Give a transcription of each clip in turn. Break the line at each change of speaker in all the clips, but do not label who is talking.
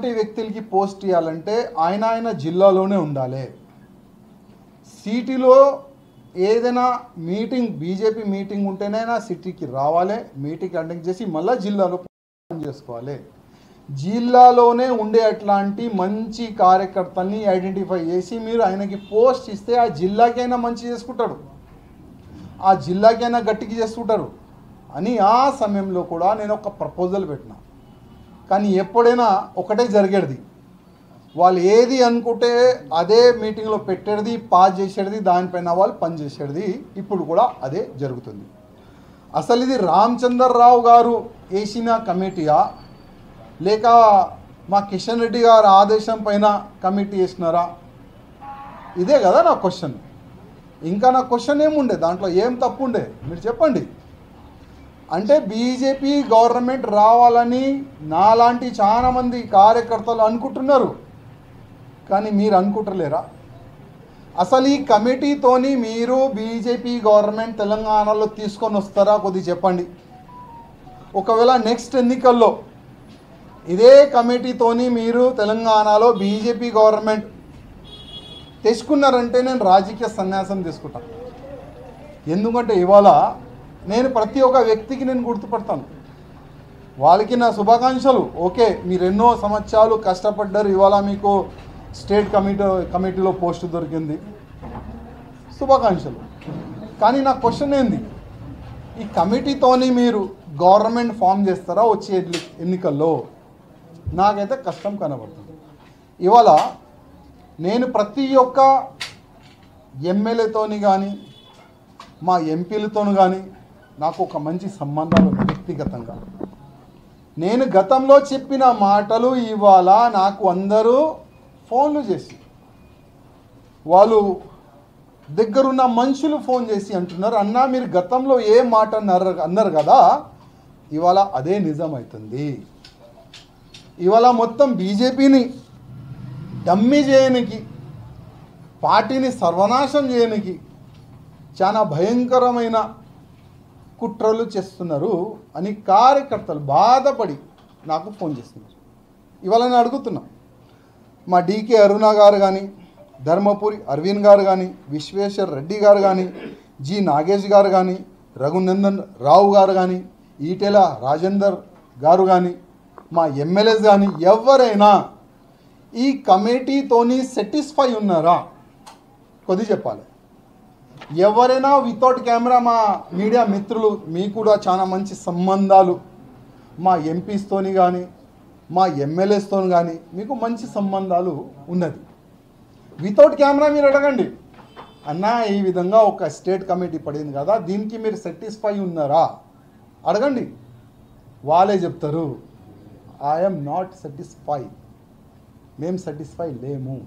వ్యక్తులకి పోస్ట్ ఇవ్వాలంటే ఆయన జిల్లాలోనే ఉండాలి. సిటీలో ఏదైనా మీటింగ్ బీజేపీ మీటింగ్ ఉంటేనే సిటీకి రావాలి, మీటింగ్ కండక్ట్ చేసి మళ్ళీ జిల్లాలో చేసుకోవాలి. జిల్లాలోనే ఉండే అట్లాంటి మంచి కార్యకర్తల్ని ఐడెంటిఫై చేసి మీరు ఆయనకి పోస్ట్ ఇస్తే ఆ జిల్లాకైనా మంచి చేసుకుంటాడు, ఆ జిల్లాకైనా గట్టికి చేసుకుంటారు అని ఆ సమయంలో కూడా నేను ఒక ప్రపోజల్ పెట్టినా. కానీ ఎప్పుడైనా ఒకటే జరిగేది, వాళ్ళు ఏది అనుకుంటే అదే మీటింగ్లో పెట్టేది, పాస్ చేసేది, దానిపైన వాళ్ళు పనిచేసేది. ఇప్పుడు కూడా అదే జరుగుతుంది. అసలు ఇది రామచంద్రరావు గారు వేసిన కమిటీయా లేక మా కిషన్ రెడ్డి గారు ఆదేశం పైన కమిటీ వేసినారా? ఇదే కదా నా క్వశ్చన్. ఇంకా నా క్వశ్చన్ ఏముండే, దాంట్లో ఏం తప్పు ఉండే మీరు చెప్పండి. అంటే బీజేపీ గవర్నమెంట్ రావాలని నాలాంటి చాలామంది కార్యకర్తలు అనుకుంటున్నారు, కానీ మీరు అనుకుంటలేరా? అసలు ఈ కమిటీతోని మీరు బీజేపీ గవర్నమెంట్ తెలంగాణలో తీసుకొని వస్తారా? కొద్దిగా చెప్పండి. ఒకవేళ నెక్స్ట్ ఎన్నికల్లో ఇదే కమిటీతోని మీరు తెలంగాణలో బీజేపీ గవర్నమెంట్ తెచ్చుకున్నారంటే నేను రాజకీయ సన్యాసం తీసుకుంటాను. ఎందుకంటే ఇవాళ నేను ప్రతి ఒక్క వ్యక్తికి నేను గుర్తుపడతాను. వాళ్ళకి నా శుభాకాంక్షలు. ఓకే, మీరు ఎన్నో సంవత్సరాలు కష్టపడ్డారు, ఇవాళ మీకు స్టేట్ కమిటీలో పోస్ట్ దొరికింది, శుభాకాంక్షలు. కానీ నా క్వశ్చన్ ఏంది, ఈ కమిటీతోని మీరు గవర్నమెంట్ ఫామ్ చేస్తారా వచ్చే ఎన్నికల్లో? నాకైతే కష్టం కనబడుతుంది. ఇవాళ నేను ప్రతి ఒక్క ఎమ్మెల్యేతోని కానీ మా ఎంపీలతో కానీ నాకు ఒక మంచి సంబంధాలు వ్యక్తిగతంగా. నేను గతంలో చెప్పిన మాటలు ఇవాళ నాకు అందరూ ఫోన్లు చేసి, వాళ్ళు దగ్గరున్న మనుషులు ఫోన్ చేసి అంటున్నారు, అన్నా మీరు గతంలో ఏ మాట అన్నారు కదా, ఇవాళ అదే నిజమవుతుంది. ఇవాళ మొత్తం బీజేపీని డమ్మీ చేయడానికి, పార్టీని సర్వనాశం చేయడానికి చాలా భయంకరమైన కుట్రలు చేస్తున్నారు అని కార్యకర్తలు బాధపడి నాకు ఫోన్ చేస్తున్నారు. ఇవాళ నేను అడుగుతున్నా, మా డీకే అరుణ గారు కానీ, ధర్మపురి అరవింద్ గారు కానీ, విశ్వేశ్వర్ రెడ్డి గారు కానీ, జి నాగేష్ గారు కానీ, రఘునందన్ రావు గారు కానీ, ఈటెల రాజేందర్ గారు కానీ, మా ఎమ్మెల్యేస్ కానీ ఎవరైనా ఈ కమిటీతోని సాటిస్ఫై ఉన్నారా? కొద్ది చెప్పాలి. ఎవరైనా వితౌట్ కెమెరా, మా మీడియా మిత్రులు మీకు కూడా చాలా మంచి సంబంధాలు మా ఎంపీస్తోని కానీ మా ఎమ్మెల్యేస్తో కానీ మీకు మంచి సంబంధాలు ఉన్నది. వితౌట్ కెమెరా మీరు అడగండి, అన్నా ఈ విధంగా ఒక స్టేట్ కమిటీ పడింది కదా, దీనికి మీరు సాటిస్ఫై ఉన్నారా అడగండి. వాళ్ళే చెప్తారు, ఐఎమ్ నాట్ సాటిస్ఫై, మేము సాటిస్ఫై లేము.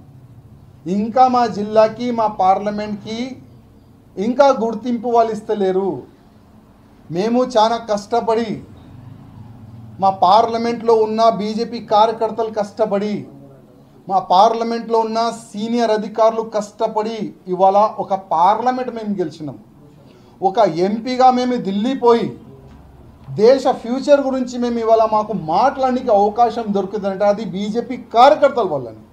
ఇంకా మా జిల్లాకి మా పార్లమెంట్కి ఇంకా గుర్తింపు వాళ్ళు ఇస్తలేరు. మేము చాలా కష్టపడి, మా పార్లమెంట్లో ఉన్న బీజేపీ కార్యకర్తలు కష్టపడి, మా పార్లమెంట్లో ఉన్న సీనియర్ అధికారులు కష్టపడి ఇవాళ ఒక పార్లమెంట్ మేము గెలిచినాం. ఒక ఎంపీగా మేము ఢిల్లీ పోయి దేశ ఫ్యూచర్ గురించి మేము ఇవాళ మాకు మాట్లాడడానికి అవకాశం దొరుకుతుందంటే అది బీజేపీ కార్యకర్తల వల్లని.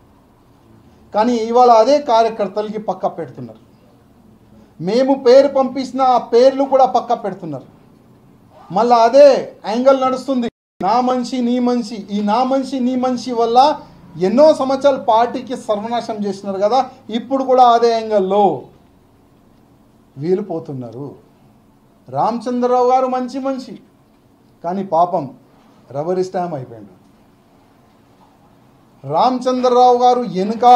కానీ ఇవాళ అదే కార్యకర్తలకి పక్క పెడుతున్నారు. మేము పేరు పంపించిన ఆ పేర్లు కూడా పక్క పెడుతున్నారు. మళ్ళీ అదే యాంగిల్ నడుస్తుంది, నా మనిషి నీ మనిషి. ఈ నా మనిషి నీ మనిషి వల్ల ఎన్నో సంవత్సరాలు పార్టీకి సర్వనాశం చేసినారు కదా, ఇప్పుడు కూడా అదే యాంగిల్లో వీలు పోతున్నారు. రామచంద్రరావు గారు మంచి మనిషి, కానీ పాపం రబ్బర్ స్టాంప్ అయిపోయాడు. రామచంద్రరావు గారు వెనుక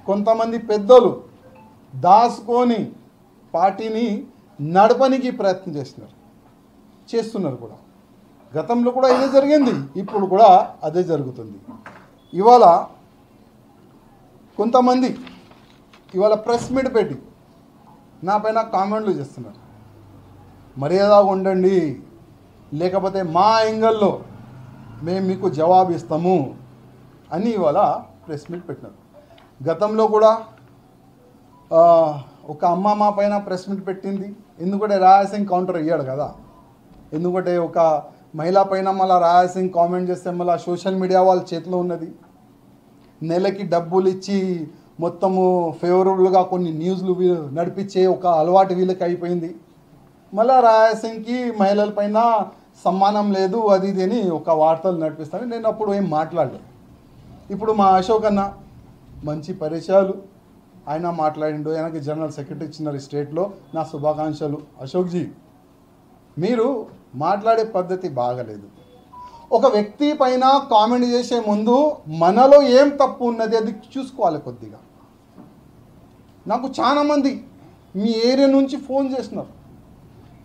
కొంతమంది పెద్దలు దాచుకొని పార్టీని నడపనికి ప్రయత్నం చేస్తున్నారు కూడా. గతంలో కూడా ఇదే జరిగింది, ఇప్పుడు కూడా అదే జరుగుతుంది. ఇవాళ కొంతమంది ఇవాళ ప్రెస్ మీట్ పెట్టి నా పైన కామెంట్లు చేస్తున్నారు, మర్యాదగా ఉండండి, లేకపోతే మా యాంగిల్లో మేము మీకు జవాబు ఇస్తాము అని ఇవాళ ప్రెస్ మీట్ పెట్టినారు. గతంలో కూడా ఒక అమ్మ మా పైన ప్రెస్ మీట్ పెట్టింది, ఎందుకంటే రాయసింగ్ కౌంటర్ అయ్యాడు కదా, ఎందుకంటే ఒక మహిళా పైన మళ్ళీ రాయాల్సిన కామెంట్ చేస్తే మళ్ళీ సోషల్ మీడియా వాళ్ళ చేతిలో ఉన్నది. నెలకి డబ్బులు ఇచ్చి మొత్తము ఫేవరబుల్గా కొన్ని న్యూస్లు నడిపించే ఒక అలవాటు వీళ్ళకి అయిపోయింది. మళ్ళీ రాయసింగ్కి మహిళల పైన సమ్మానం లేదు అది ఇది అని ఒక వార్తలు నడిపిస్తాను. నేను అప్పుడు ఏం మాట్లాడలేదు. ఇప్పుడు మా అశోక్ అన్న మంచి పరిచయాలు, ఆయన మాట్లాడిండు. ఆయనకి జనరల్ సెక్రటరీ ఇచ్చినారు స్టేట్లో. నా శుభాకాంక్షలు అశోక్జీ. మీరు మాట్లాడే పద్ధతి బాగలేదు. ఒక వ్యక్తి పైన కామెంట్ చేసే ముందు మనలో ఏం తప్పు ఉన్నది అది చూసుకోవాలి కొద్దిగా. నాకు చాలామంది మీ ఏరియా నుంచి ఫోన్ చేస్తున్నారు.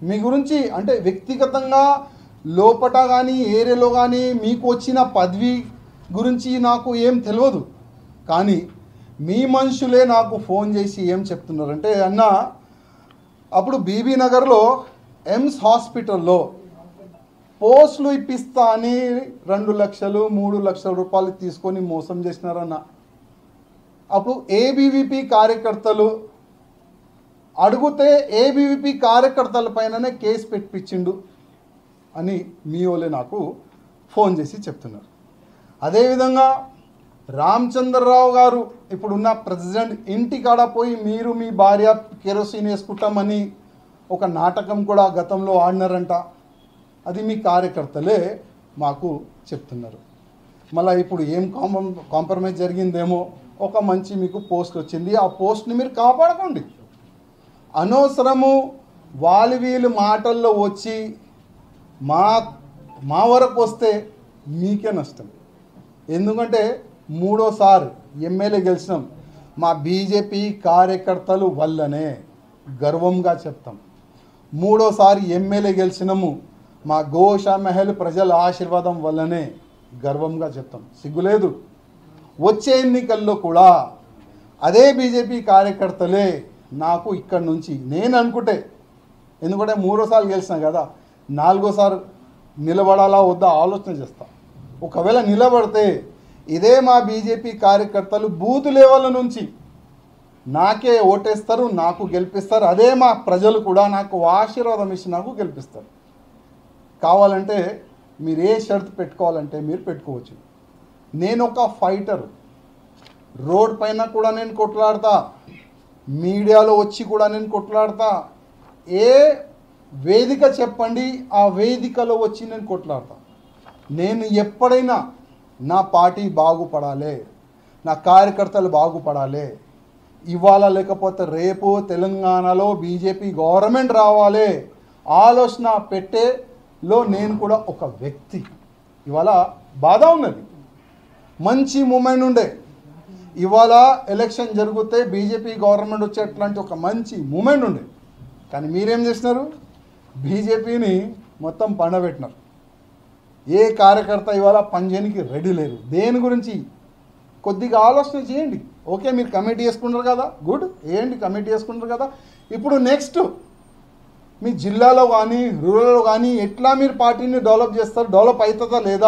మీ గురించి అంటే వ్యక్తిగతంగా లోపట కానీ ఏరియాలో కానీ మీకు వచ్చిన పదవి గురించి నాకు ఏం తెలియదు. కానీ మీ మనుషులే నాకు ఫోన్ చేసి ఏం చెప్తున్నారంటే, అన్న అప్పుడు బీబీ నగర్లో ఎమ్స్ హాస్పిటల్లో పోస్టులు ఇప్పిస్తా అని 2 లక్షలు 3 లక్షల రూపాయలు తీసుకొని మోసం చేసినారన్న. అప్పుడు ఏబీవీపీ కార్యకర్తలు అడిగితే ఏబీవీపీ కార్యకర్తల పైననే కేసు పెట్టించిండు అని మీ వాళ్ళే నాకు ఫోన్ చేసి చెప్తున్నారు. అదేవిధంగా రామచంద్రరావు గారు ఇప్పుడున్న ప్రెసిడెంట్ ఇంటికాడ పోయి మీరు మీ భార్య కెరోసిన్ వేసుకుంటామని ఒక నాటకం కూడా గతంలో ఆడినారంట. అది మీ కార్యకర్తలే మాకు చెప్తున్నారు. మళ్ళీ ఇప్పుడు ఏం కాంప్రమైజ్ జరిగిందేమో, ఒక మంచి మీకు పోస్ట్ వచ్చింది, ఆ పోస్ట్ని మీరు కాపాడుకోండి. అనవసరము వీళ్ళు మాటల్లో వచ్చి మా వరకు వస్తే మీకే నష్టం. ఎందుకంటే 3వ ఎమ్మెల్యే గెలిచినాం మా బీజేపీ కార్యకర్తలు వల్లనే, గర్వంగా చెప్తాం. 3వ ఎమ్మెల్యే గెలిచినాము మా గోషా మహల్ ప్రజల ఆశీర్వాదం వల్లనే, గర్వంగా చెప్తాం. సిగ్గులేదు. వచ్చే ఎన్నికల్లో కూడా అదే బీజేపీ కార్యకర్తలే నాకు ఇక్కడి నుంచి నేను అనుకుంటే, ఎందుకంటే 3వ గెలిచిన కదా, 4వ నిలబడాలా వద్దా ఆలోచన చేస్తా. ఒకవేళ నిలబడితే ఇదే మా బీజేపీ కార్యకర్తలు బూత్ లెవెల్ నుంచి నాకే ఓటేస్తారు, నాకు గెలిపిస్తారు. అదే మా ప్రజలు కూడా నాకు ఆశీర్వాదం ఇచ్చి నాకు గెలిపిస్తారు. కావాలంటే మీరు ఏ షరతు పెట్టుకోవాలంటే మీరు పెట్టుకోవచ్చు. నేను ఒక ఫైటర్. రోడ్ పైన కూడా నేను కొట్లాడతా, మీడియాలో వచ్చి కూడా నేను కొట్లాడతా. ఏ వేదిక చెప్పండి, ఆ వేదికలో వచ్చి నేను కొట్లాడతా. నేను ఎప్పుడైనా నా పార్టీ బాగుపడాలి, నా కార్యకర్తలు బాగుపడాలి. ఇవాళ లేకపోతే రేపు తెలంగాణలో బీజేపీ గవర్నమెంట్ రావాలి ఆలోచన పెట్టేలో నేను కూడా ఒక వ్యక్తి. ఇవాళ బాధ ఉన్నది, మంచి మూమెంట్ ఉండే. ఇవాళ ఎలక్షన్ జరిగితే బీజేపీ గవర్నమెంట్ వచ్చేట్లాంటి ఒక మంచి మూమెంట్ ఉండే. కానీ మీరేం చేసినారు? బీజేపీని మొత్తం పండబెట్టినారు. ఏ కార్యకర్త ఇవాళ పనిచేయడానికి రెడీ లేరు. దేని గురించి కొద్దిగా ఆలోచన చేయండి. ఓకే, మీరు కమిటీ చేసుకుంటారు కదా, గుడ్, ఏంటి కమిటీ చేసుకుంటారు కదా. ఇప్పుడు నెక్స్ట్ మీ జిల్లాలో కానీ రూరల్లో కానీ ఎట్లా మీరు పార్టీని డెవలప్ చేస్తారు, డెవలప్ అవుతుందా లేదా